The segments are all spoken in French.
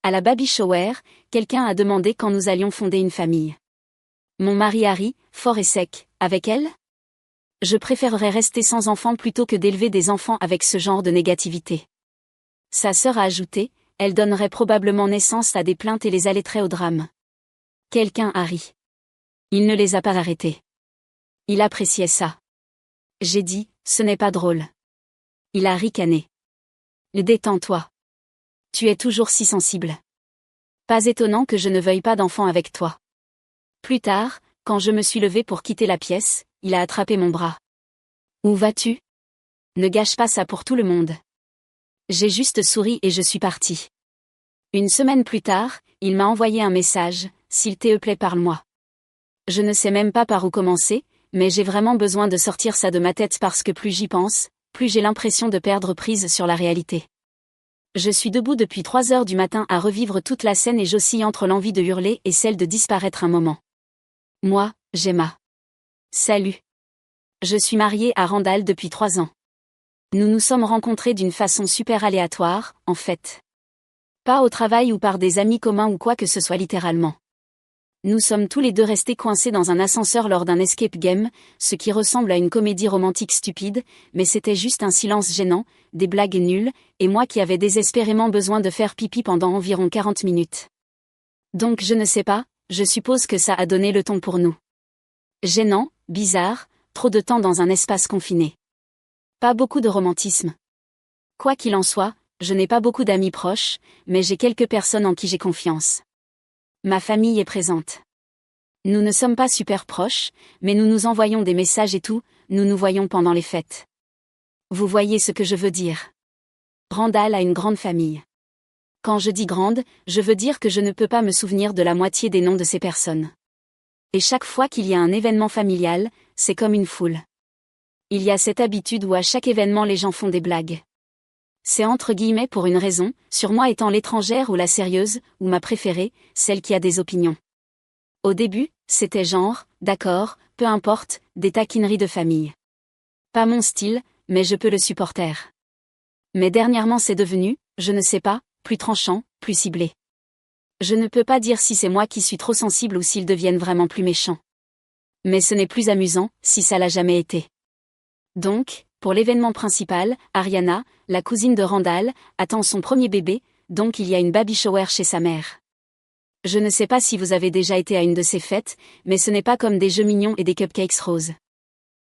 À la baby shower, quelqu'un a demandé quand nous allions fonder une famille. Mon mari Harry, fort et sec, avec elle? Je préférerais rester sans enfants plutôt que d'élever des enfants avec ce genre de négativité. Sa sœur a ajouté, elle donnerait probablement naissance à des plaintes et les allaiterait au drame. Quelqu'un a ri. Il ne les a pas arrêtés. Il appréciait ça. J'ai dit, ce n'est pas drôle. Il a ricané. Détends-toi. Tu es toujours si sensible. Pas étonnant que je ne veuille pas d'enfant avec toi. Plus tard, quand je me suis levée pour quitter la pièce, il a attrapé mon bras. Où vas-tu? Ne gâche pas ça pour tout le monde. J'ai juste souri et je suis partie. Une semaine plus tard, il m'a envoyé un message, s'il te plaît parle-moi. Je ne sais même pas par où commencer, mais j'ai vraiment besoin de sortir ça de ma tête parce que plus j'y pense, plus j'ai l'impression de perdre prise sur la réalité. Je suis debout depuis 3 heures du matin à revivre toute la scène et j'oscille entre l'envie de hurler et celle de disparaître un moment. Moi, Gemma. Salut. Je suis mariée à Randall depuis 3 ans. Nous nous sommes rencontrés d'une façon super aléatoire, en fait. Pas au travail ou par des amis communs ou quoi que ce soit littéralement. Nous sommes tous les deux restés coincés dans un ascenseur lors d'un escape game, ce qui ressemble à une comédie romantique stupide, mais c'était juste un silence gênant, des blagues nulles, et moi qui avais désespérément besoin de faire pipi pendant environ 40 minutes. Donc je ne sais pas, je suppose que ça a donné le ton pour nous. Gênant, bizarre, trop de temps dans un espace confiné. Pas beaucoup de romantisme. Quoi qu'il en soit, je n'ai pas beaucoup d'amis proches, mais j'ai quelques personnes en qui j'ai confiance. Ma famille est présente. Nous ne sommes pas super proches, mais nous nous envoyons des messages et tout, nous nous voyons pendant les fêtes. Vous voyez ce que je veux dire. Randall a une grande famille. Quand je dis grande, je veux dire que je ne peux pas me souvenir de la moitié des noms de ces personnes. Et chaque fois qu'il y a un événement familial, c'est comme une foule. Il y a cette habitude où à chaque événement les gens font des blagues. C'est entre guillemets pour une raison, sur moi étant l'étrangère ou la sérieuse, ou ma préférée, celle qui a des opinions. Au début, c'était genre, d'accord, peu importe, des taquineries de famille. Pas mon style, mais je peux le supporter. Mais dernièrement c'est devenu, je ne sais pas, plus tranchant, plus ciblé. Je ne peux pas dire si c'est moi qui suis trop sensible ou s'ils deviennent vraiment plus méchants. Mais ce n'est plus amusant, si ça l'a jamais été. Donc, pour l'événement principal, Ariana, la cousine de Randall, attend son premier bébé, donc il y a une baby shower chez sa mère. Je ne sais pas si vous avez déjà été à une de ces fêtes, mais ce n'est pas comme des jeux mignons et des cupcakes roses.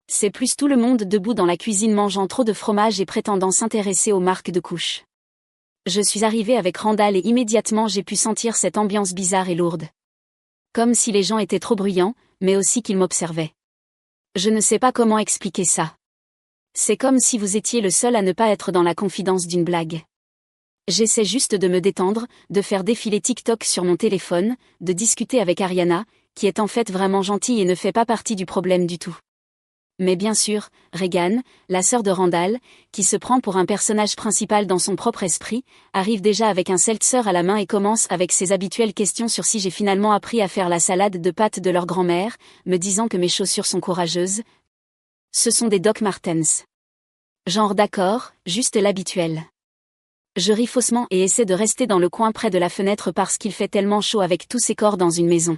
C'est plus tout le monde debout dans la cuisine mangeant trop de fromage et prétendant s'intéresser aux marques de couches. Je suis arrivée avec Randall et immédiatement j'ai pu sentir cette ambiance bizarre et lourde. Comme si les gens étaient trop bruyants, mais aussi qu'ils m'observaient. Je ne sais pas comment expliquer ça. C'est comme si vous étiez le seul à ne pas être dans la confidence d'une blague. J'essaie juste de me détendre, de faire défiler TikTok sur mon téléphone, de discuter avec Ariana, qui est en fait vraiment gentille et ne fait pas partie du problème du tout. Mais bien sûr, Regan, la sœur de Randall, qui se prend pour un personnage principal dans son propre esprit, arrive déjà avec un seltzer à la main et commence avec ses habituelles questions sur si j'ai finalement appris à faire la salade de pâtes de leur grand-mère, me disant que mes chaussures sont courageuses. Ce sont des Doc Martens. Genre d'accord, juste l'habituel. Je ris faussement et essaie de rester dans le coin près de la fenêtre parce qu'il fait tellement chaud avec tous ces corps dans une maison.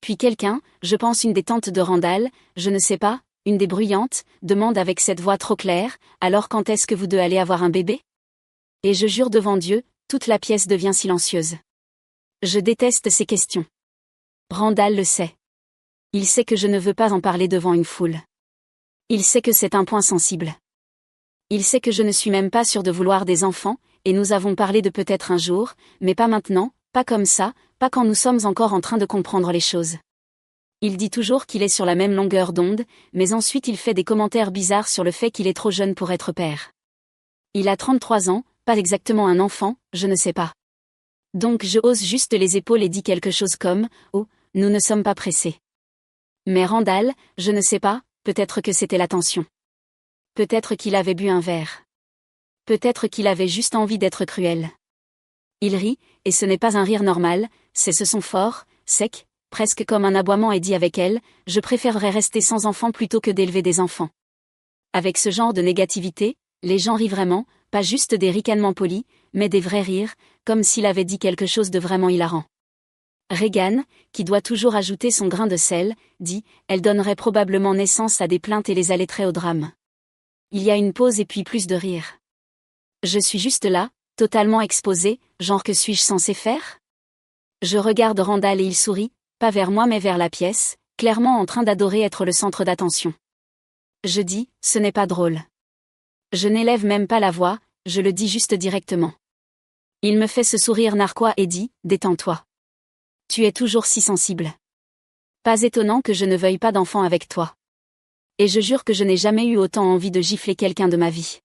Puis quelqu'un, je pense une des tantes de Randall, je ne sais pas, une des bruyantes, demande avec cette voix trop claire, alors quand est-ce que vous deux allez avoir un bébé? Et je jure devant Dieu, toute la pièce devient silencieuse. Je déteste ces questions. Randall le sait. Il sait que je ne veux pas en parler devant une foule. Il sait que c'est un point sensible. Il sait que je ne suis même pas sûre de vouloir des enfants, et nous avons parlé de peut-être un jour, mais pas maintenant, pas comme ça, pas quand nous sommes encore en train de comprendre les choses. Il dit toujours qu'il est sur la même longueur d'onde, mais ensuite il fait des commentaires bizarres sur le fait qu'il est trop jeune pour être père. Il a 33 ans, pas exactement un enfant, je ne sais pas. Donc je hausse juste les épaules et dis quelque chose comme « Oh, nous ne sommes pas pressés ». Mais Randall, je ne sais pas, peut-être que c'était la tension. Peut-être qu'il avait bu un verre. Peut-être qu'il avait juste envie d'être cruel. Il rit, et ce n'est pas un rire normal, c'est ce son fort, sec, presque comme un aboiement et dit avec elle, je préférerais rester sans enfant plutôt que d'élever des enfants. Avec ce genre de négativité, les gens rient vraiment, pas juste des ricanements polis, mais des vrais rires, comme s'il avait dit quelque chose de vraiment hilarant. Regan, qui doit toujours ajouter son grain de sel, dit « Elle donnerait probablement naissance à des plaintes et les allaiterait au drame. » Il y a une pause et puis plus de rire. Je suis juste là, totalement exposée, genre que suis-je censé faire? Je regarde Randall et il sourit, pas vers moi mais vers la pièce, clairement en train d'adorer être le centre d'attention. Je dis, ce n'est pas drôle. Je n'élève même pas la voix, je le dis juste directement. Il me fait ce sourire narquois et dit, détends-toi. Tu es toujours si sensible. Pas étonnant que je ne veuille pas d'enfant avec toi. Et je jure que je n'ai jamais eu autant envie de gifler quelqu'un de ma vie.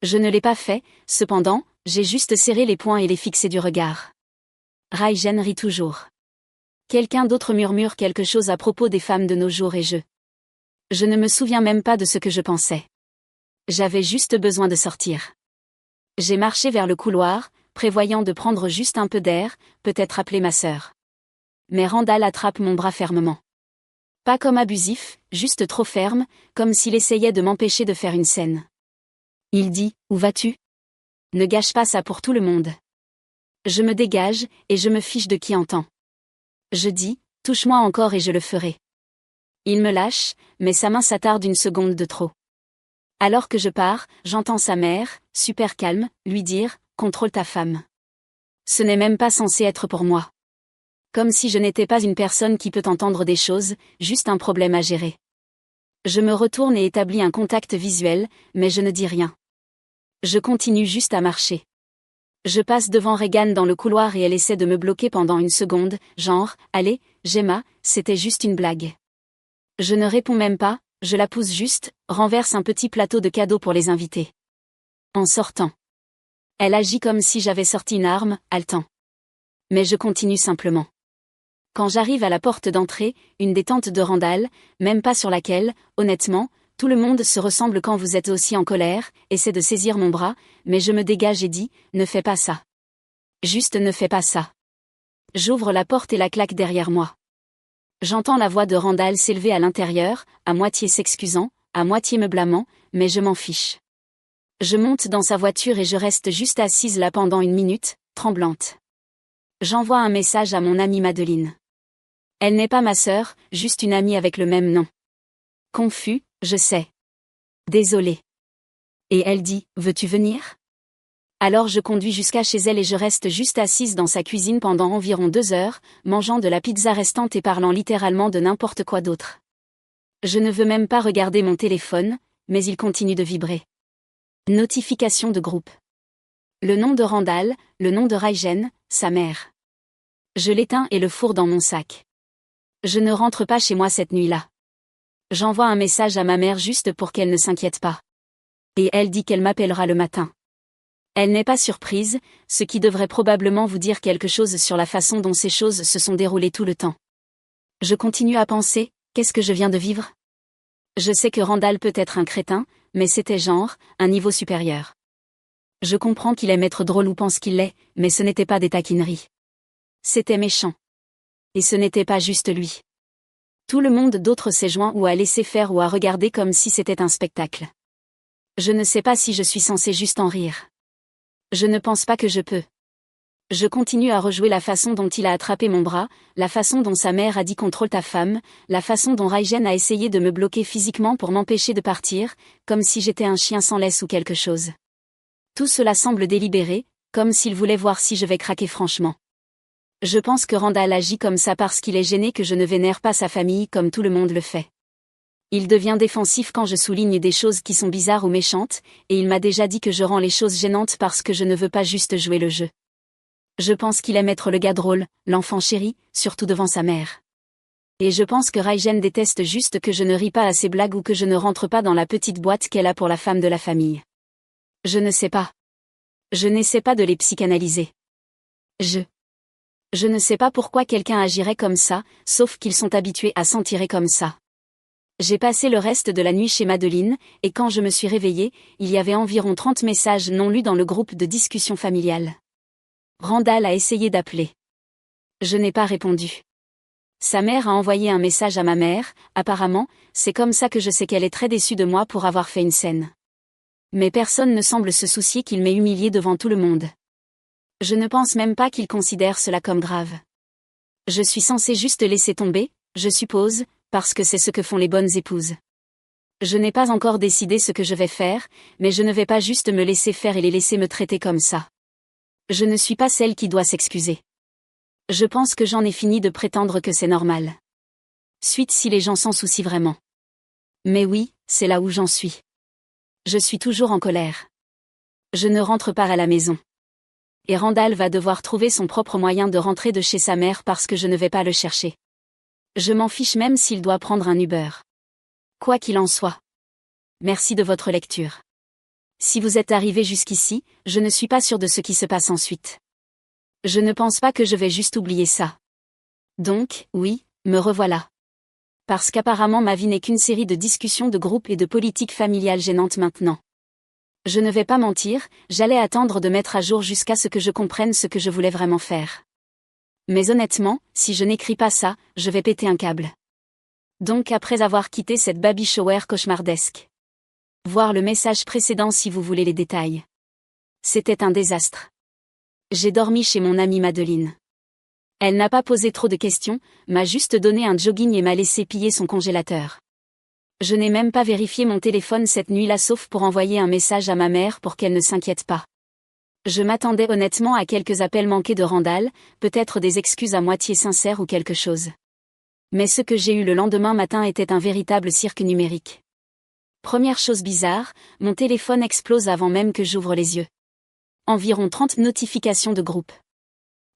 Je ne l'ai pas fait, cependant, j'ai juste serré les poings et les fixé du regard. Raijen rit toujours. Quelqu'un d'autre murmure quelque chose à propos des femmes de nos jours et je ne me souviens même pas de ce que je pensais. J'avais juste besoin de sortir. J'ai marché vers le couloir, prévoyant de prendre juste un peu d'air, peut-être appeler ma sœur. Mais Randall attrape mon bras fermement. Pas comme abusif, juste trop ferme, comme s'il essayait de m'empêcher de faire une scène. Il dit, où vas-tu? Ne gâche pas ça pour tout le monde. Je me dégage, et je me fiche de qui entend. Je dis, touche-moi encore et je le ferai. Il me lâche, mais sa main s'attarde une seconde de trop. Alors que je pars, j'entends sa mère, super calme, lui dire, contrôle ta femme. Ce n'est même pas censé être pour moi. Comme si je n'étais pas une personne qui peut entendre des choses, juste un problème à gérer. Je me retourne et établis un contact visuel, mais je ne dis rien. Je continue juste à marcher. Je passe devant Regan dans le couloir et elle essaie de me bloquer pendant une seconde, genre, allez, Gemma, c'était juste une blague. Je ne réponds même pas, je la pousse juste, renverse un petit plateau de cadeaux pour les invités. En sortant. Elle agit comme si j'avais sorti une arme, haletant. Mais je continue simplement. Quand j'arrive à la porte d'entrée, une des tantes de Randall, même pas sur laquelle, honnêtement, tout le monde se ressemble quand vous êtes aussi en colère, essaie de saisir mon bras, mais je me dégage et dis, ne fais pas ça. Juste ne fais pas ça. J'ouvre la porte et la claque derrière moi. J'entends la voix de Randall s'élever à l'intérieur, à moitié s'excusant, à moitié me blâmant, mais je m'en fiche. Je monte dans sa voiture et je reste juste assise là pendant une minute, tremblante. J'envoie un message à mon amie Madeleine. Elle n'est pas ma sœur, juste une amie avec le même nom. Confus, je sais. Désolée. Et elle dit, veux-tu venir? Alors je conduis jusqu'à chez elle et je reste juste assise dans sa cuisine pendant environ 2 heures, mangeant de la pizza restante et parlant littéralement de n'importe quoi d'autre. Je ne veux même pas regarder mon téléphone, mais il continue de vibrer. Notification de groupe. Le nom de Randall, le nom de Raijen, sa mère. Je l'éteins et le fourre dans mon sac. Je ne rentre pas chez moi cette nuit-là. J'envoie un message à ma mère juste pour qu'elle ne s'inquiète pas. Et elle dit qu'elle m'appellera le matin. Elle n'est pas surprise, ce qui devrait probablement vous dire quelque chose sur la façon dont ces choses se sont déroulées tout le temps. Je continue à penser, qu'est-ce que je viens de vivre? Je sais que Randall peut être un crétin, mais c'était genre, un niveau supérieur. Je comprends qu'il aime être drôle ou pense qu'il l'est, mais ce n'était pas des taquineries. C'était méchant. Et ce n'était pas juste lui. Tout le monde d'autre s'est joint ou a laissé faire ou a regardé comme si c'était un spectacle. Je ne sais pas si je suis censée juste en rire. Je ne pense pas que je peux. Je continue à rejouer la façon dont il a attrapé mon bras, la façon dont sa mère a dit contrôle ta femme, la façon dont Raijen a essayé de me bloquer physiquement pour m'empêcher de partir, comme si j'étais un chien sans laisse ou quelque chose. Tout cela semble délibéré, comme s'il voulait voir si je vais craquer franchement. Je pense que Randall agit comme ça parce qu'il est gêné que je ne vénère pas sa famille comme tout le monde le fait. Il devient défensif quand je souligne des choses qui sont bizarres ou méchantes, et il m'a déjà dit que je rends les choses gênantes parce que je ne veux pas juste jouer le jeu. Je pense qu'il aime être le gars drôle, l'enfant chéri, surtout devant sa mère. Et je pense que Raijen déteste juste que je ne ris pas à ses blagues ou que je ne rentre pas dans la petite boîte qu'elle a pour la femme de la famille. Je ne sais pas. Je n'essaie pas de les psychanalyser. Je ne sais pas pourquoi quelqu'un agirait comme ça, sauf qu'ils sont habitués à s'en tirer comme ça. J'ai passé le reste de la nuit chez Madeleine, et quand je me suis réveillée, il y avait environ 30 messages non lus dans le groupe de discussion familiale. Randall a essayé d'appeler. Je n'ai pas répondu. Sa mère a envoyé un message à ma mère, apparemment, c'est comme ça que je sais qu'elle est très déçue de moi pour avoir fait une scène. Mais personne ne semble se soucier qu'il m'ait humilié devant tout le monde. Je ne pense même pas qu'il considère cela comme grave. Je suis censée juste laisser tomber, je suppose, parce que c'est ce que font les bonnes épouses. Je n'ai pas encore décidé ce que je vais faire, mais je ne vais pas juste me laisser faire et les laisser me traiter comme ça. Je ne suis pas celle qui doit s'excuser. Je pense que j'en ai fini de prétendre que c'est normal. Suite si les gens s'en soucient vraiment. Mais oui, c'est là où j'en suis. Je suis toujours en colère. Je ne rentre pas à la maison. Et Randall va devoir trouver son propre moyen de rentrer de chez sa mère parce que je ne vais pas le chercher. Je m'en fiche même s'il doit prendre un Uber. Quoi qu'il en soit. Merci de votre lecture. Si vous êtes arrivé jusqu'ici, je ne suis pas sûre de ce qui se passe ensuite. Je ne pense pas que je vais juste oublier ça. Donc, oui, me revoilà. Parce qu'apparemment ma vie n'est qu'une série de discussions de groupe et de politiques familiales gênantes maintenant. Je ne vais pas mentir, j'allais attendre de mettre à jour jusqu'à ce que je comprenne ce que je voulais vraiment faire. Mais honnêtement, si je n'écris pas ça, je vais péter un câble. Donc après avoir quitté cette baby shower cauchemardesque. Voir le message précédent si vous voulez les détails. C'était un désastre. J'ai dormi chez mon amie Madeleine. Elle n'a pas posé trop de questions, m'a juste donné un jogging et m'a laissé piller son congélateur. Je n'ai même pas vérifié mon téléphone cette nuit-là sauf pour envoyer un message à ma mère pour qu'elle ne s'inquiète pas. Je m'attendais honnêtement à quelques appels manqués de Randall, peut-être des excuses à moitié sincères ou quelque chose. Mais ce que j'ai eu le lendemain matin était un véritable cirque numérique. Première chose bizarre, mon téléphone explose avant même que j'ouvre les yeux. Environ 30 notifications de groupe.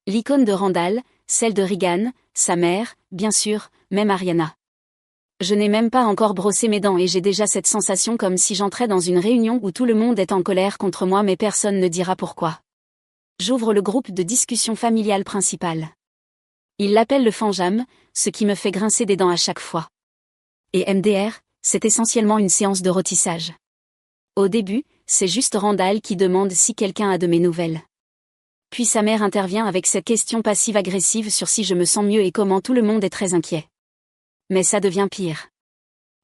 L'icône de Randall, celle de Regan, sa mère, bien sûr, même Ariana. Je n'ai même pas encore brossé mes dents et j'ai déjà cette sensation comme si j'entrais dans une réunion où tout le monde est en colère contre moi mais personne ne dira pourquoi. J'ouvre le groupe de discussion familiale principal. Il l'appelle le Fanjam, ce qui me fait grincer des dents à chaque fois. Et MDR, c'est essentiellement une séance de rôtissage. Au début, c'est juste Randall qui demande si quelqu'un a de mes nouvelles. Puis sa mère intervient avec cette question passive-agressive sur si je me sens mieux et comment tout le monde est très inquiet. Mais ça devient pire.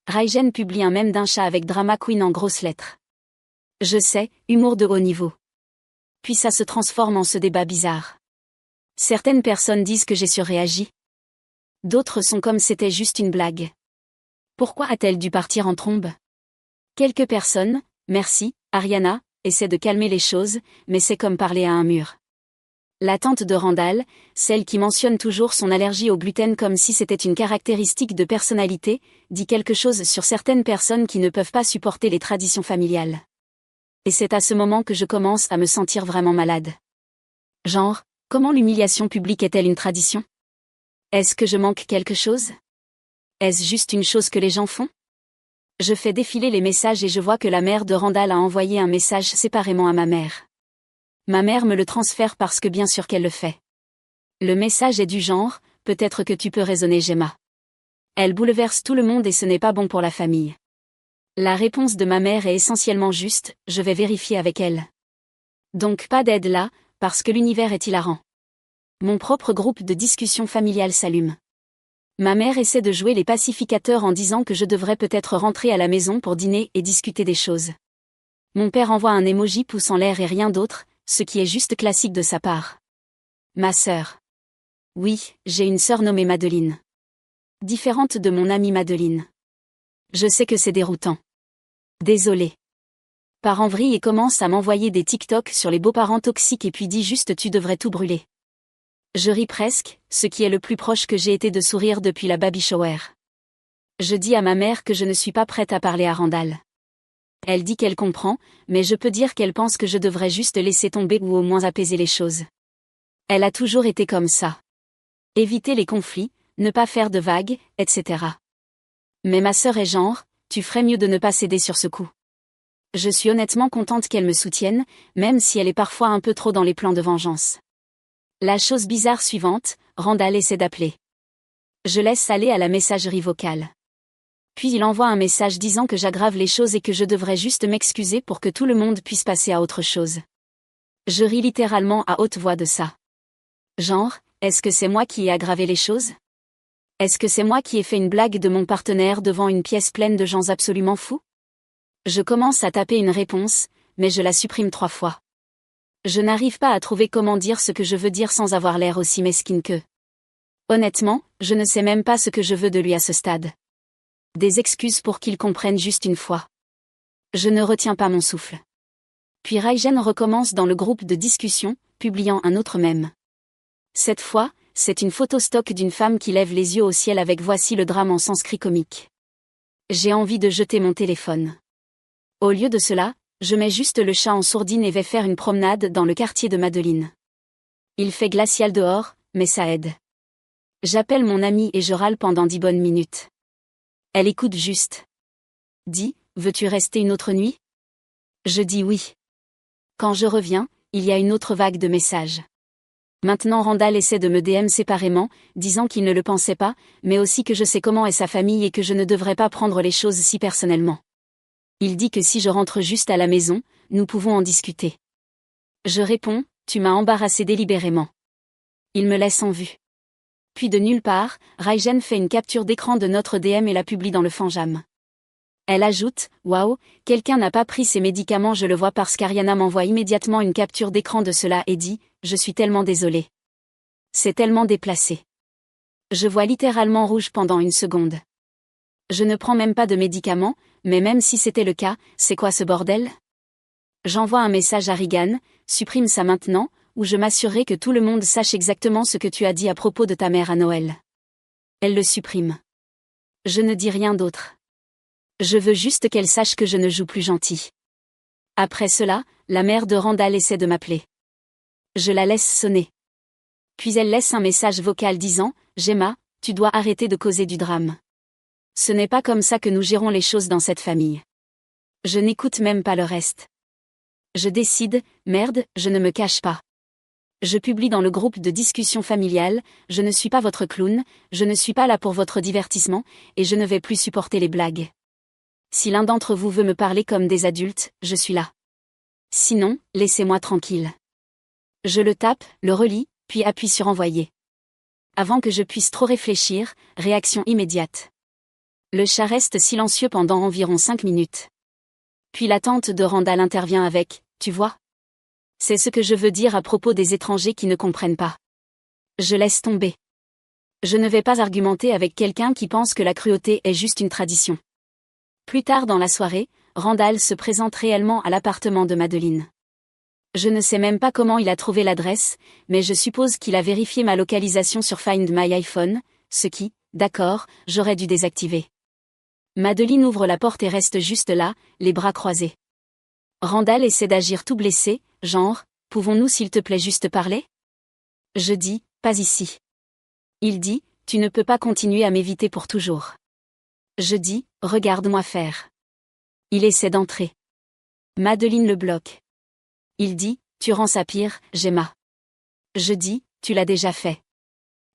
Raijen publie un mème d'un chat avec Drama Queen en grosses lettres. Je sais, humour de haut niveau. Puis ça se transforme en ce débat bizarre. Certaines personnes disent que j'ai surréagi. D'autres sont comme c'était juste une blague. Pourquoi a-t-elle dû partir en trombe? Quelques personnes, merci, Ariana, essaient de calmer les choses, mais c'est comme parler à un mur. La tante de Randall, celle qui mentionne toujours son allergie au gluten comme si c'était une caractéristique de personnalité, dit quelque chose sur certaines personnes qui ne peuvent pas supporter les traditions familiales. Et c'est à ce moment que je commence à me sentir vraiment malade. Genre, comment l'humiliation publique est-elle une tradition? Est-ce que je manque quelque chose? Est-ce juste une chose que les gens font? Je fais défiler les messages et je vois que la mère de Randall a envoyé un message séparément à ma mère. Ma mère me le transfère parce que bien sûr qu'elle le fait. Le message est du genre, peut-être que tu peux raisonner Gemma. Elle bouleverse tout le monde et ce n'est pas bon pour la famille. La réponse de ma mère est essentiellement juste, je vais vérifier avec elle. Donc pas d'aide là, parce que l'univers est hilarant. Mon propre groupe de discussion familiale s'allume. Ma mère essaie de jouer les pacificateurs en disant que je devrais peut-être rentrer à la maison pour dîner et discuter des choses. Mon père envoie un emoji pouce en l'air et rien d'autre, ce qui est juste classique de sa part. Ma sœur. Oui, j'ai une sœur nommée Madeleine. Différente de mon amie Madeleine. Je sais que c'est déroutant. Désolée. Part en vrille et commence à m'envoyer des TikTok sur les beaux-parents toxiques et puis dit juste tu devrais tout brûler. Je ris presque, ce qui est le plus proche que j'ai été de sourire depuis la baby shower. Je dis à ma mère que je ne suis pas prête à parler à Randall. Elle dit qu'elle comprend, mais je peux dire qu'elle pense que je devrais juste laisser tomber ou au moins apaiser les choses. Elle a toujours été comme ça. Éviter les conflits, ne pas faire de vagues, etc. Mais ma sœur est genre, tu ferais mieux de ne pas céder sur ce coup. Je suis honnêtement contente qu'elle me soutienne, même si elle est parfois un peu trop dans les plans de vengeance. La chose bizarre suivante, Randall essaie d'appeler. Je laisse aller à la messagerie vocale. Puis il envoie un message disant que j'aggrave les choses et que je devrais juste m'excuser pour que tout le monde puisse passer à autre chose. Je ris littéralement à haute voix de ça. Genre, est-ce que c'est moi qui ai aggravé les choses? Est-ce que c'est moi qui ai fait une blague de mon partenaire devant une pièce pleine de gens absolument fous? Je commence à taper une réponse, mais je la supprime 3 fois. Je n'arrive pas à trouver comment dire ce que je veux dire sans avoir l'air aussi mesquine que. Honnêtement, je ne sais même pas ce que je veux de lui à ce stade. Des excuses pour qu'il comprenne juste une fois. Je ne retiens pas mon souffle. Puis Raïgen recommence dans le groupe de discussion, publiant un autre mème. Cette fois, c'est une photo stock d'une femme qui lève les yeux au ciel avec voici le drame en sanskrit comique. J'ai envie de jeter mon téléphone. Au lieu de cela, je mets juste le chat en sourdine et vais faire une promenade dans le quartier de Madeleine. Il fait glacial dehors, mais ça aide. J'appelle mon amie et je râle pendant 10 bonnes minutes. Elle écoute juste. Dis, veux-tu rester une autre nuit? Je dis oui. Quand je reviens, il y a une autre vague de messages. Maintenant Randall essaie de me DM séparément, disant qu'il ne le pensait pas, mais aussi que je sais comment est sa famille et que je ne devrais pas prendre les choses si personnellement. Il dit que si je rentre juste à la maison, nous pouvons en discuter. Je réponds, tu m'as embarrassé délibérément. Il me laisse en vue. Puis de nulle part, Raïgen fait une capture d'écran de notre DM et la publie dans le Fanjam. Elle ajoute, waouh, quelqu'un n'a pas pris ses médicaments, je le vois parce qu'Ariana m'envoie immédiatement une capture d'écran de cela et dit, je suis tellement désolée. C'est tellement déplacé. Je vois littéralement rouge pendant une seconde. Je ne prends même pas de médicaments, mais même si c'était le cas, c'est quoi ce bordel? J'envoie un message à Regan, supprime ça maintenant, ou je m'assurerai que tout le monde sache exactement ce que tu as dit à propos de ta mère à Noël. Elle le supprime. Je ne dis rien d'autre. Je veux juste qu'elle sache que je ne joue plus gentil. Après cela, la mère de Randall essaie de m'appeler. Je la laisse sonner. Puis elle laisse un message vocal disant, Gemma, tu dois arrêter de causer du drame. Ce n'est pas comme ça que nous gérons les choses dans cette famille. Je n'écoute même pas le reste. Je décide, merde, je ne me cache pas. Je publie dans le groupe de discussion familiale, je ne suis pas votre clown, je ne suis pas là pour votre divertissement, et je ne vais plus supporter les blagues. Si l'un d'entre vous veut me parler comme des adultes, je suis là. Sinon, laissez-moi tranquille. Je le tape, le relis, puis appuie sur envoyer. Avant que je puisse trop réfléchir, réaction immédiate. Le chat reste silencieux pendant environ 5 minutes. Puis la tante de Randall intervient avec, tu vois? C'est ce que je veux dire à propos des étrangers qui ne comprennent pas. Je laisse tomber. Je ne vais pas argumenter avec quelqu'un qui pense que la cruauté est juste une tradition. Plus tard dans la soirée, Randall se présente réellement à l'appartement de Madeleine. Je ne sais même pas comment il a trouvé l'adresse, mais je suppose qu'il a vérifié ma localisation sur Find My iPhone, ce qui, d'accord, j'aurais dû désactiver. Madeleine ouvre la porte et reste juste là, les bras croisés. Randall essaie d'agir tout blessé, genre, pouvons-nous s'il te plaît juste parler? Je dis, pas ici. Il dit, tu ne peux pas continuer à m'éviter pour toujours. Je dis, regarde-moi faire. Il essaie d'entrer. Madeleine le bloque. Il dit, tu rends ça pire, Gemma. Je dis, tu l'as déjà fait.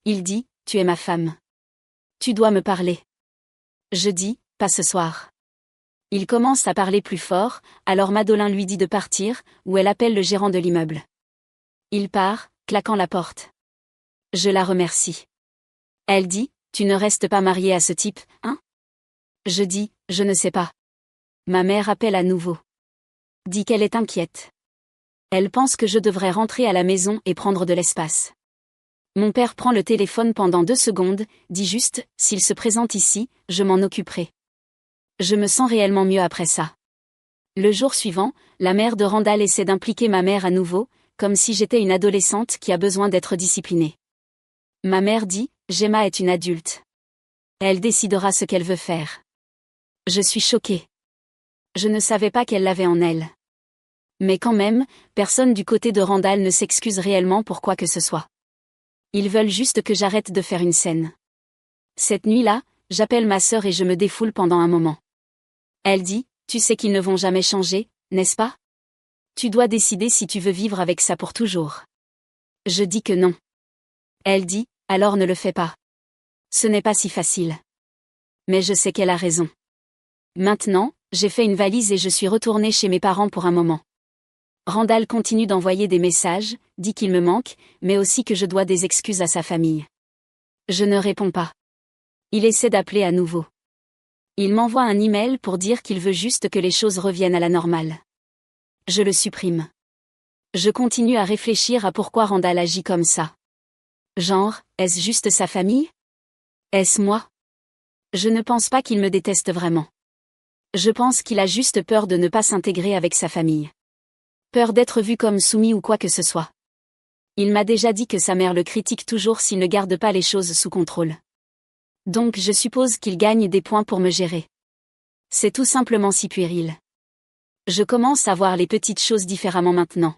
Il dit, tu es ma femme. Tu dois me parler. Je dis, pas ce soir. Il commence à parler plus fort, alors Madeleine lui dit de partir, ou elle appelle le gérant de l'immeuble. Il part, claquant la porte. Je la remercie. Elle dit, tu ne restes pas mariée à ce type, hein? Je dis, je ne sais pas. Ma mère appelle à nouveau. Dit qu'elle est inquiète. Elle pense que je devrais rentrer à la maison et prendre de l'espace. Mon père prend le téléphone pendant 2 secondes, dit juste, s'il se présente ici, je m'en occuperai. Je me sens réellement mieux après ça. Le jour suivant, la mère de Randall essaie d'impliquer ma mère à nouveau, comme si j'étais une adolescente qui a besoin d'être disciplinée. Ma mère dit, Gemma est une adulte. Elle décidera ce qu'elle veut faire. Je suis choquée. Je ne savais pas qu'elle l'avait en elle. Mais quand même, personne du côté de Randall ne s'excuse réellement pour quoi que ce soit. Ils veulent juste que j'arrête de faire une scène. Cette nuit-là, j'appelle ma sœur et je me défoule pendant un moment. Elle dit, tu sais qu'ils ne vont jamais changer, n'est-ce pas? Tu dois décider si tu veux vivre avec ça pour toujours. Je dis que non. Elle dit, alors ne le fais pas. Ce n'est pas si facile. Mais je sais qu'elle a raison. Maintenant, j'ai fait une valise et je suis retournée chez mes parents pour un moment. Randall continue d'envoyer des messages, dit qu'il me manque, mais aussi que je dois des excuses à sa famille. Je ne réponds pas. Il essaie d'appeler à nouveau. Il m'envoie un email pour dire qu'il veut juste que les choses reviennent à la normale. Je le supprime. Je continue à réfléchir à pourquoi Randall agit comme ça. Genre, est-ce juste sa famille? Est-ce moi? Je ne pense pas qu'il me déteste vraiment. Je pense qu'il a juste peur de ne pas s'intégrer avec sa famille. Peur d'être vu comme soumis ou quoi que ce soit. Il m'a déjà dit que sa mère le critique toujours s'il ne garde pas les choses sous contrôle. Donc je suppose qu'il gagne des points pour me gérer. C'est tout simplement si puéril. Je commence à voir les petites choses différemment maintenant.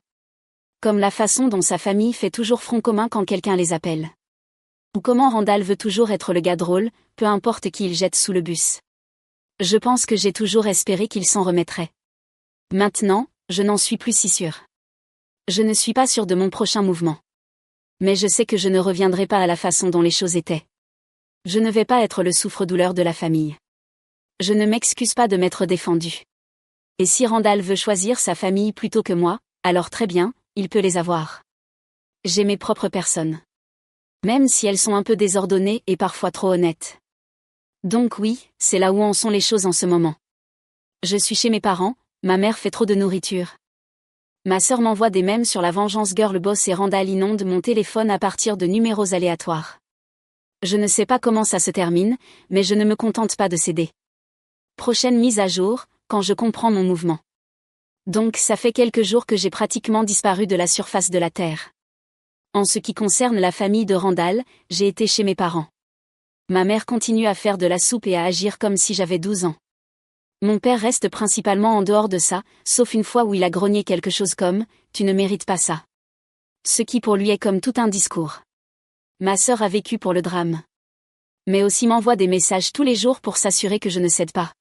Comme la façon dont sa famille fait toujours front commun quand quelqu'un les appelle. Ou comment Randall veut toujours être le gars drôle, peu importe qui il jette sous le bus. Je pense que j'ai toujours espéré qu'il s'en remettrait. Maintenant, je n'en suis plus si sûre. Je ne suis pas sûre de mon prochain mouvement. Mais je sais que je ne reviendrai pas à la façon dont les choses étaient. Je ne vais pas être le souffre-douleur de la famille. Je ne m'excuse pas de m'être défendue. Et si Randall veut choisir sa famille plutôt que moi, alors très bien, il peut les avoir. J'ai mes propres personnes. Même si elles sont un peu désordonnées et parfois trop honnêtes. Donc oui, c'est là où en sont les choses en ce moment. Je suis chez mes parents, ma mère fait trop de nourriture. Ma sœur m'envoie des mèmes sur la vengeance girl boss et Randall inonde mon téléphone à partir de numéros aléatoires. Je ne sais pas comment ça se termine, mais je ne me contente pas de céder. Prochaine mise à jour, quand je comprends mon mouvement. Donc ça fait quelques jours que j'ai pratiquement disparu de la surface de la Terre. En ce qui concerne la famille de Randall, j'ai été chez mes parents. Ma mère continue à faire de la soupe et à agir comme si j'avais 12 ans. Mon père reste principalement en dehors de ça, sauf une fois où il a grogné quelque chose comme « Tu ne mérites pas ça ». Ce qui pour lui est comme tout un discours. Ma sœur a vécu pour le drame. Mais aussi m'envoie des messages tous les jours pour s'assurer que je ne cède pas.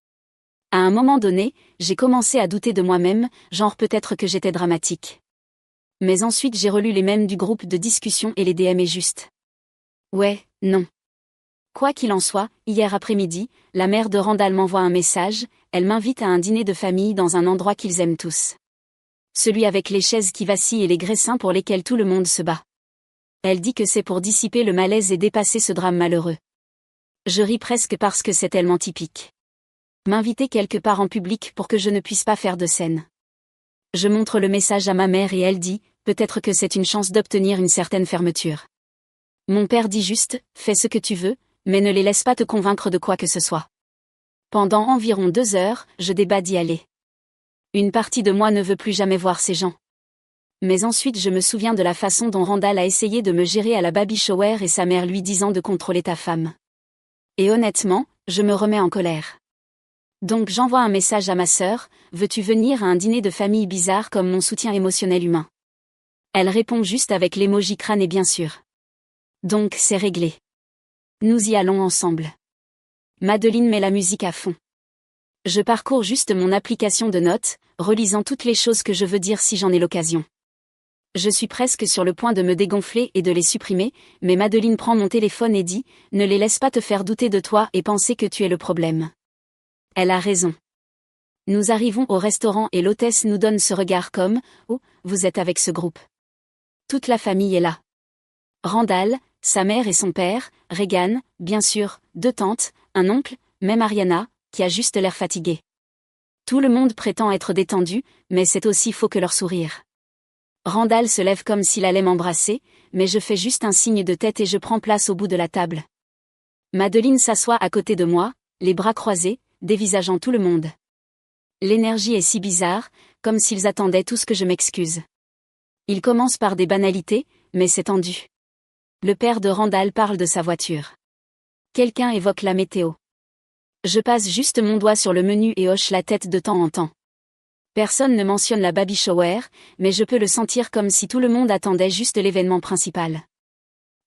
À un moment donné, j'ai commencé à douter de moi-même, genre peut-être que j'étais dramatique. Mais ensuite j'ai relu les mèmes du groupe de discussion et les DM et juste. Ouais, non. Quoi qu'il en soit, hier après-midi, la mère de Randall m'envoie un message, elle m'invite à un dîner de famille dans un endroit qu'ils aiment tous. Celui avec les chaises qui vacillent et les graissins pour lesquels tout le monde se bat. Elle dit que c'est pour dissiper le malaise et dépasser ce drame malheureux. Je ris presque parce que c'est tellement typique. M'inviter quelque part en public pour que je ne puisse pas faire de scène. Je montre le message à ma mère et elle dit, peut-être que c'est une chance d'obtenir une certaine fermeture. Mon père dit juste, fais ce que tu veux, mais ne les laisse pas te convaincre de quoi que ce soit. Pendant environ 2 heures, je débat d'y aller. Une partie de moi ne veut plus jamais voir ces gens. Mais ensuite je me souviens de la façon dont Randall a essayé de me gérer à la baby shower et sa mère lui disant de contrôler ta femme. Et honnêtement, je me remets en colère. Donc j'envoie un message à ma sœur, veux-tu venir à un dîner de famille bizarre comme mon soutien émotionnel humain? Elle répond juste avec l'émoji crâne et bien sûr. Donc c'est réglé. Nous y allons ensemble. Madeleine met la musique à fond. Je parcours juste mon application de notes, relisant toutes les choses que je veux dire si j'en ai l'occasion. Je suis presque sur le point de me dégonfler et de les supprimer, mais Madeleine prend mon téléphone et dit « Ne les laisse pas te faire douter de toi et penser que tu es le problème. » Elle a raison. Nous arrivons au restaurant et l'hôtesse nous donne ce regard comme « Oh, vous êtes avec ce groupe. » Toute la famille est là. Randall, sa mère et son père, Regan, bien sûr, 2 tantes, un oncle, même Ariana, qui a juste l'air fatiguée. Tout le monde prétend être détendu, mais c'est aussi faux que leur sourire. Randall se lève comme s'il allait m'embrasser, mais je fais juste un signe de tête et je prends place au bout de la table. Madeleine s'assoit à côté de moi, les bras croisés, dévisageant tout le monde. L'énergie est si bizarre, comme s'ils attendaient tous que je m'excuse. Ils commencent par des banalités, mais c'est tendu. Le père de Randall parle de sa voiture. Quelqu'un évoque la météo. Je passe juste mon doigt sur le menu et hoche la tête de temps en temps. Personne ne mentionne la baby shower, mais je peux le sentir comme si tout le monde attendait juste l'événement principal.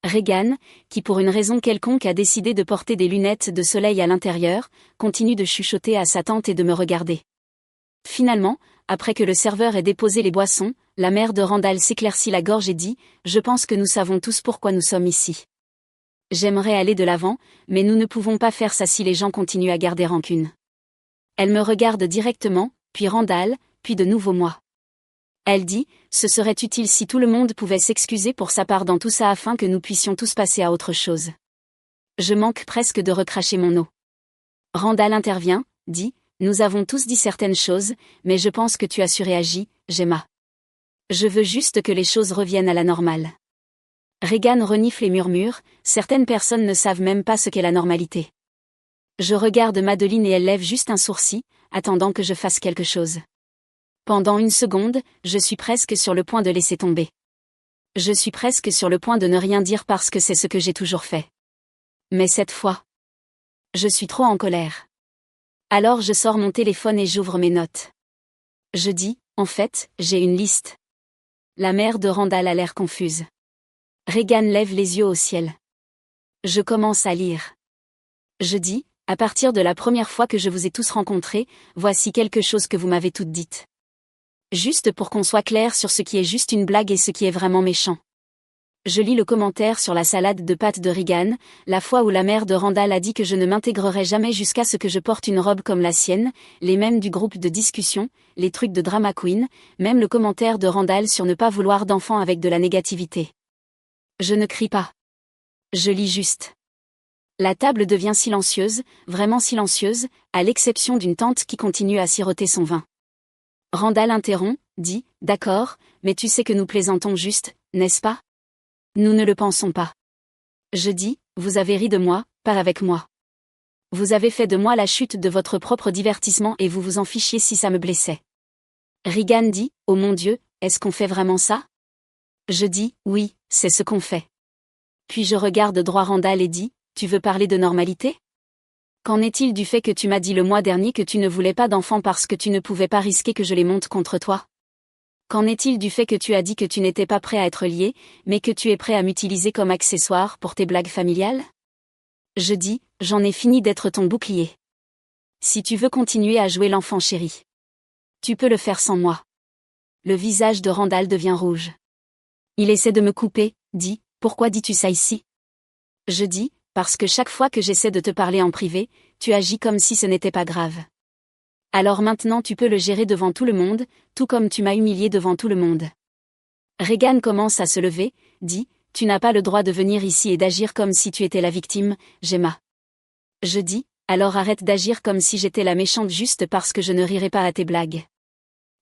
Regan, qui pour une raison quelconque a décidé de porter des lunettes de soleil à l'intérieur, continue de chuchoter à sa tante et de me regarder. Finalement, après que le serveur ait déposé les boissons, la mère de Randall s'éclaircit la gorge et dit « Je pense que nous savons tous pourquoi nous sommes ici. » J'aimerais aller de l'avant, mais nous ne pouvons pas faire ça si les gens continuent à garder rancune. Elle me regarde directement, puis Randall, puis de nouveau moi. Elle dit « Ce serait utile si tout le monde pouvait s'excuser pour sa part dans tout ça afin que nous puissions tous passer à autre chose. » Je manque presque de recracher mon eau. Randall intervient, dit, nous avons tous dit certaines choses, mais je pense que tu as surréagi, Gemma. Je veux juste que les choses reviennent à la normale. Regan renifle et murmure, certaines personnes ne savent même pas ce qu'est la normalité. Je regarde Madeleine et elle lève juste un sourcil, attendant que je fasse quelque chose. Pendant une seconde, je suis presque sur le point de laisser tomber. Je suis presque sur le point de ne rien dire parce que c'est ce que j'ai toujours fait. Mais cette fois, je suis trop en colère. Alors je sors mon téléphone et j'ouvre mes notes. Je dis, en fait, j'ai une liste. La mère de Randall a l'air confuse. Regan lève les yeux au ciel. Je commence à lire. Je dis, à partir de la première fois que je vous ai tous rencontrés, voici quelque chose que vous m'avez toutes dites. Juste pour qu'on soit clair sur ce qui est juste une blague et ce qui est vraiment méchant. Je lis le commentaire sur la salade de pâtes de Regan, la fois où la mère de Randall a dit que je ne m'intégrerai jamais jusqu'à ce que je porte une robe comme la sienne, les mêmes du groupe de discussion, les trucs de drama queen, même le commentaire de Randall sur ne pas vouloir d'enfants avec de la négativité. Je ne crie pas. Je lis juste. La table devient silencieuse, vraiment silencieuse, à l'exception d'une tante qui continue à siroter son vin. Randall interrompt, dit, d'accord, mais tu sais que nous plaisantons juste, n'est-ce pas? Nous ne le pensons pas. Je dis, vous avez ri de moi, pas avec moi. Vous avez fait de moi la chute de votre propre divertissement et vous vous en fichiez si ça me blessait. Regan dit, oh mon Dieu, est-ce qu'on fait vraiment ça? Je dis, oui, c'est ce qu'on fait. Puis je regarde droit Randall et dis, tu veux parler de normalité? Qu'en est-il du fait que tu m'as dit le mois dernier que tu ne voulais pas d'enfants parce que tu ne pouvais pas risquer que je les monte contre toi? Qu'en est-il du fait que tu as dit que tu n'étais pas prêt à être lié, mais que tu es prêt à m'utiliser comme accessoire pour tes blagues familiales? Je dis, j'en ai fini d'être ton bouclier. Si tu veux continuer à jouer l'enfant chéri, tu peux le faire sans moi. Le visage de Randall devient rouge. Il essaie de me couper, dit, pourquoi dis-tu ça ici? Je dis, parce que chaque fois que j'essaie de te parler en privé, tu agis comme si ce n'était pas grave. Alors maintenant tu peux le gérer devant tout le monde, tout comme tu m'as humilié devant tout le monde. Regan commence à se lever, dit, tu n'as pas le droit de venir ici et d'agir comme si tu étais la victime, Gemma. Je dis, alors arrête d'agir comme si j'étais la méchante juste parce que je ne rirai pas à tes blagues.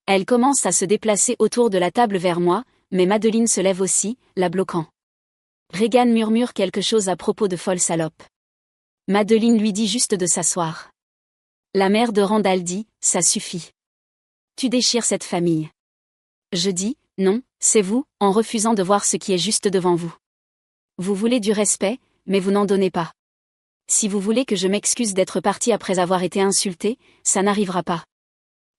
Elle commence à se déplacer autour de la table vers moi, mais Madeleine se lève aussi, la bloquant. Regan murmure quelque chose à propos de folle salope. Madeleine lui dit juste de s'asseoir. La mère de Randall dit, ça suffit. Tu déchires cette famille. Je dis, non, c'est vous, en refusant de voir ce qui est juste devant vous. Vous voulez du respect, mais vous n'en donnez pas. Si vous voulez que je m'excuse d'être partie après avoir été insultée, ça n'arrivera pas.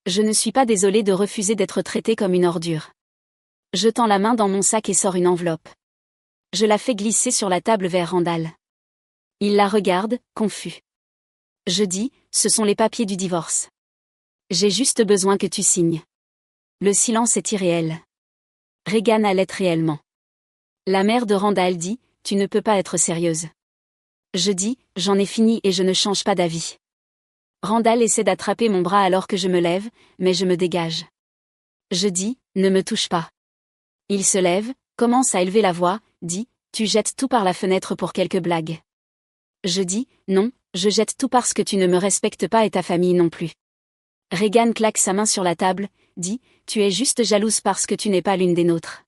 Je ne suis pas désolée de refuser d'être traitée comme une ordure. Je tends la main dans mon sac et sors une enveloppe. Je la fais glisser sur la table vers Randall. Il la regarde, confus. Je dis, ce sont les papiers du divorce. J'ai juste besoin que tu signes. Le silence est irréel. Regan allait réellement. La mère de Randall dit, tu ne peux pas être sérieuse. Je dis, j'en ai fini et je ne change pas d'avis. Randall essaie d'attraper mon bras alors que je me lève, mais je me dégage. Je dis, ne me touche pas. Il se lève, commence à élever la voix, dit, tu jettes tout par la fenêtre pour quelques blagues. Je dis, non, je jette tout parce que tu ne me respectes pas et ta famille non plus. Regan claque sa main sur la table, dit, tu es juste jalouse parce que tu n'es pas l'une des nôtres.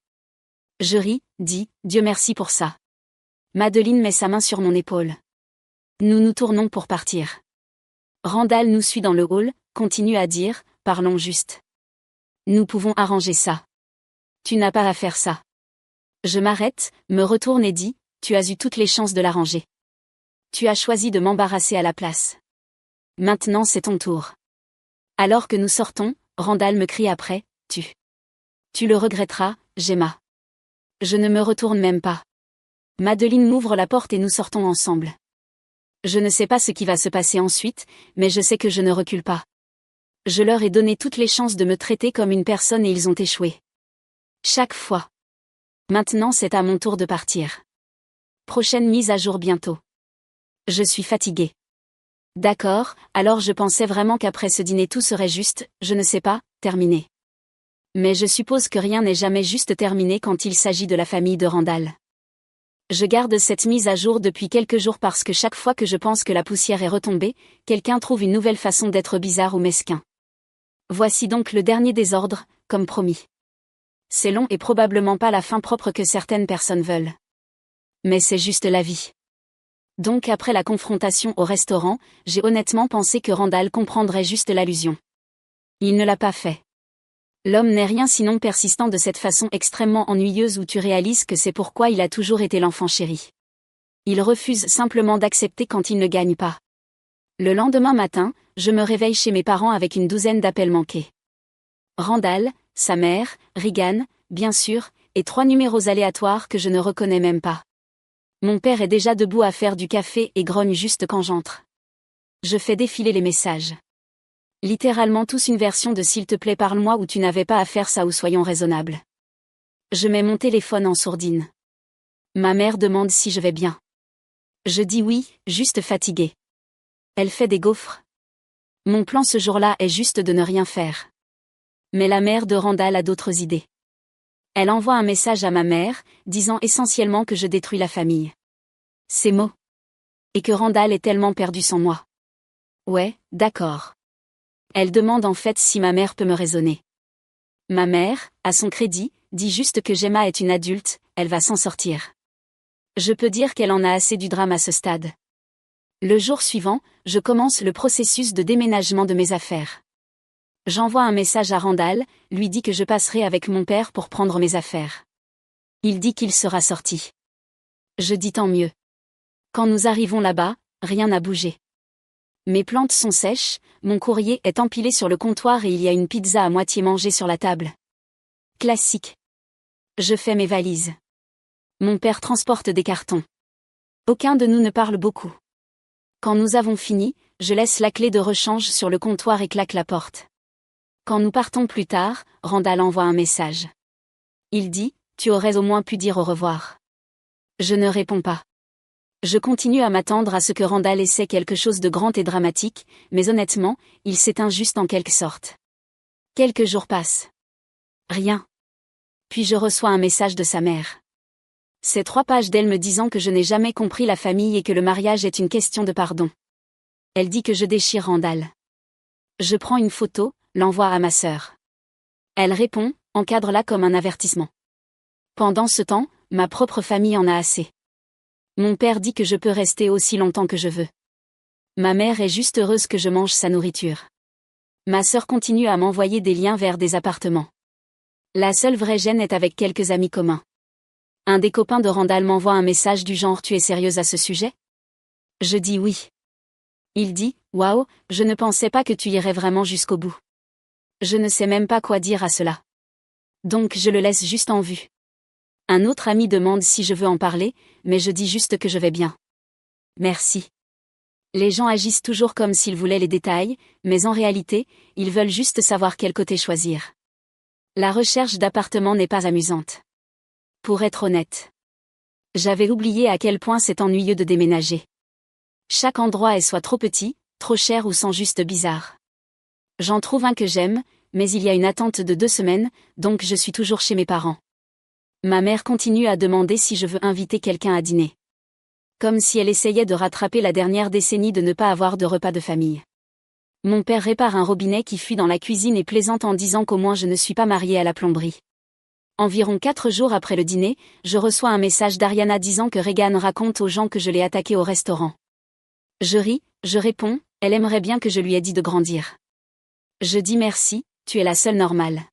Je ris, dit, Dieu merci pour ça. Madeleine met sa main sur mon épaule. Nous nous tournons pour partir. Randall nous suit dans le hall, continue à dire, parlons juste. Nous pouvons arranger ça. Tu n'as pas à faire ça. Je m'arrête, me retourne et dis, tu as eu toutes les chances de l'arranger. Tu as choisi de m'embarrasser à la place. Maintenant c'est ton tour. Alors que nous sortons, Randall me crie après, tu le regretteras, Gemma. Je ne me retourne même pas. Madeleine m'ouvre la porte et nous sortons ensemble. Je ne sais pas ce qui va se passer ensuite, mais je sais que je ne recule pas. Je leur ai donné toutes les chances de me traiter comme une personne et ils ont échoué. Chaque fois. Maintenant c'est à mon tour de partir. Prochaine mise à jour bientôt. Je suis fatiguée. D'accord, alors je pensais vraiment qu'après ce dîner tout serait juste, je ne sais pas, terminé. Mais je suppose que rien n'est jamais juste terminé quand il s'agit de la famille de Randall. Je garde cette mise à jour depuis quelques jours parce que chaque fois que je pense que la poussière est retombée, quelqu'un trouve une nouvelle façon d'être bizarre ou mesquin. Voici donc le dernier désordre, comme promis. C'est long et probablement pas la fin propre que certaines personnes veulent. Mais c'est juste la vie. Donc après la confrontation au restaurant, j'ai honnêtement pensé que Randall comprendrait juste l'allusion. Il ne l'a pas fait. L'homme n'est rien sinon persistant de cette façon extrêmement ennuyeuse où tu réalises que c'est pourquoi il a toujours été l'enfant chéri. Il refuse simplement d'accepter quand il ne gagne pas. Le lendemain matin, je me réveille chez mes parents avec une douzaine d'appels manqués. Randall, sa mère, Regan, bien sûr, et 3 numéros aléatoires que je ne reconnais même pas. Mon père est déjà debout à faire du café et grogne juste quand j'entre. Je fais défiler les messages. Littéralement tous une version de s'il te plaît parle-moi ou tu n'avais pas à faire ça ou soyons raisonnables. Je mets mon téléphone en sourdine. Ma mère demande si je vais bien. Je dis oui, juste fatiguée. Elle fait des gaufres. Mon plan ce jour-là est juste de ne rien faire. Mais la mère de Randall a d'autres idées. Elle envoie un message à ma mère, disant essentiellement que je détruis la famille. Ces mots. Et que Randall est tellement perdu sans moi. Ouais, d'accord. Elle demande en fait si ma mère peut me raisonner. Ma mère, à son crédit, dit juste que Gemma est une adulte, elle va s'en sortir. Je peux dire qu'elle en a assez du drame à ce stade. Le jour suivant, je commence le processus de déménagement de mes affaires. J'envoie un message à Randall, lui dis que je passerai avec mon père pour prendre mes affaires. Il dit qu'il sera sorti. Je dis tant mieux. Quand nous arrivons là-bas, rien n'a bougé. Mes plantes sont sèches, mon courrier est empilé sur le comptoir et il y a une pizza à moitié mangée sur la table. Classique. Je fais mes valises. Mon père transporte des cartons. Aucun de nous ne parle beaucoup. Quand nous avons fini, je laisse la clé de rechange sur le comptoir et claque la porte. Quand nous partons plus tard, Randall envoie un message. Il dit, tu aurais au moins pu dire au revoir. Je ne réponds pas. Je continue à m'attendre à ce que Randall essaie quelque chose de grand et dramatique, mais honnêtement, il s'éteint juste en quelque sorte. Quelques jours passent. Rien. Puis je reçois un message de sa mère. C'est 3 pages d'elle me disant que je n'ai jamais compris la famille et que le mariage est une question de pardon. Elle dit que je déchire Randall. Je prends une photo, l'envoie à ma sœur. Elle répond, encadre-la comme un avertissement. Pendant ce temps, ma propre famille en a assez. Mon père dit que je peux rester aussi longtemps que je veux. Ma mère est juste heureuse que je mange sa nourriture. Ma sœur continue à m'envoyer des liens vers des appartements. La seule vraie gêne est avec quelques amis communs. Un des copains de Randall m'envoie un message du genre « Tu es sérieuse à ce sujet ?» Je dis oui. Il dit « Waouh, je ne pensais pas que tu irais vraiment jusqu'au bout. » Je ne sais même pas quoi dire à cela. Donc je le laisse juste en vue. Un autre ami demande si je veux en parler, mais je dis juste que je vais bien. Merci. Les gens agissent toujours comme s'ils voulaient les détails, mais en réalité, ils veulent juste savoir quel côté choisir. La recherche d'appartement n'est pas amusante. Pour être honnête. J'avais oublié à quel point c'est ennuyeux de déménager. Chaque endroit est soit trop petit, trop cher ou sans juste bizarre. J'en trouve un que j'aime, mais il y a une attente de 2 semaines, donc je suis toujours chez mes parents. Ma mère continue à demander si je veux inviter quelqu'un à dîner. Comme si elle essayait de rattraper la dernière décennie de ne pas avoir de repas de famille. Mon père répare un robinet qui fuit dans la cuisine et plaisante en disant qu'au moins je ne suis pas mariée à la plomberie. Environ 4 jours après le dîner, je reçois un message d'Ariana disant que Regan raconte aux gens que je l'ai attaquée au restaurant. Je ris, je réponds, elle aimerait bien que je lui ai dit de grandir. Je dis merci, tu es la seule normale.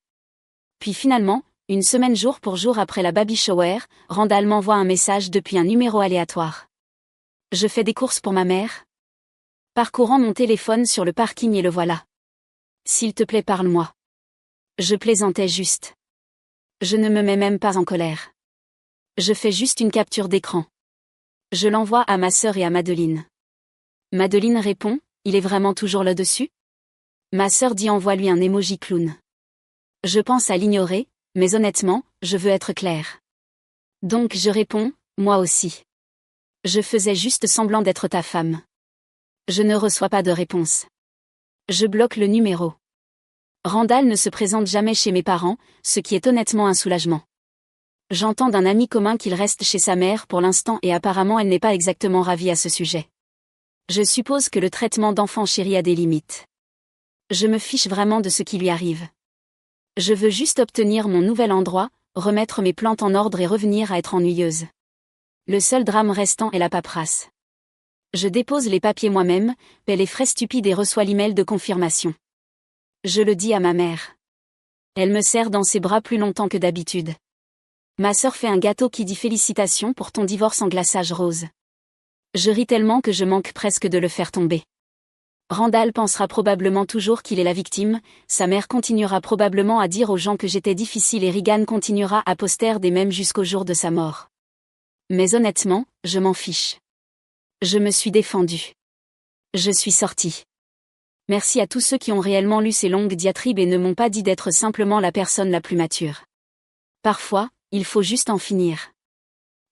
Puis finalement, une semaine jour pour jour après la baby shower, Randall m'envoie un message depuis un numéro aléatoire. Je fais des courses pour ma mère. Parcourant mon téléphone sur le parking et le voilà. S'il te plaît parle-moi. Je plaisantais juste. Je ne me mets même pas en colère. Je fais juste une capture d'écran. Je l'envoie à ma sœur et à Madeline. Madeline répond, il est vraiment toujours là-dessus ? Ma sœur dit envoie-lui un emoji clown. Je pense à l'ignorer, mais honnêtement, je veux être claire. Donc je réponds, moi aussi. Je faisais juste semblant d'être ta femme. Je ne reçois pas de réponse. Je bloque le numéro. Randall ne se présente jamais chez mes parents, ce qui est honnêtement un soulagement. J'entends d'un ami commun qu'il reste chez sa mère pour l'instant et apparemment elle n'est pas exactement ravie à ce sujet. Je suppose que le traitement d'enfant chéri a des limites. Je me fiche vraiment de ce qui lui arrive. Je veux juste obtenir mon nouvel endroit, remettre mes plantes en ordre et revenir à être ennuyeuse. Le seul drame restant est la paperasse. Je dépose les papiers moi-même, paie les frais stupides et reçois l'email de confirmation. Je le dis à ma mère. Elle me serre dans ses bras plus longtemps que d'habitude. Ma sœur fait un gâteau qui dit félicitations pour ton divorce en glaçage rose. Je ris tellement que je manque presque de le faire tomber. Randall pensera probablement toujours qu'il est la victime, sa mère continuera probablement à dire aux gens que j'étais difficile et Regan continuera à poster des mèmes jusqu'au jour de sa mort. Mais honnêtement, je m'en fiche. Je me suis défendue. Je suis sortie. Merci à tous ceux qui ont réellement lu ces longues diatribes et ne m'ont pas dit d'être simplement la personne la plus mature. Parfois, il faut juste en finir.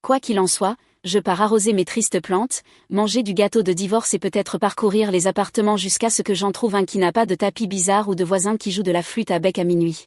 Quoi qu'il en soit, je pars arroser mes tristes plantes, manger du gâteau de divorce et peut-être parcourir les appartements jusqu'à ce que j'en trouve un qui n'a pas de tapis bizarre ou de voisins qui jouent de la flûte à bec à minuit.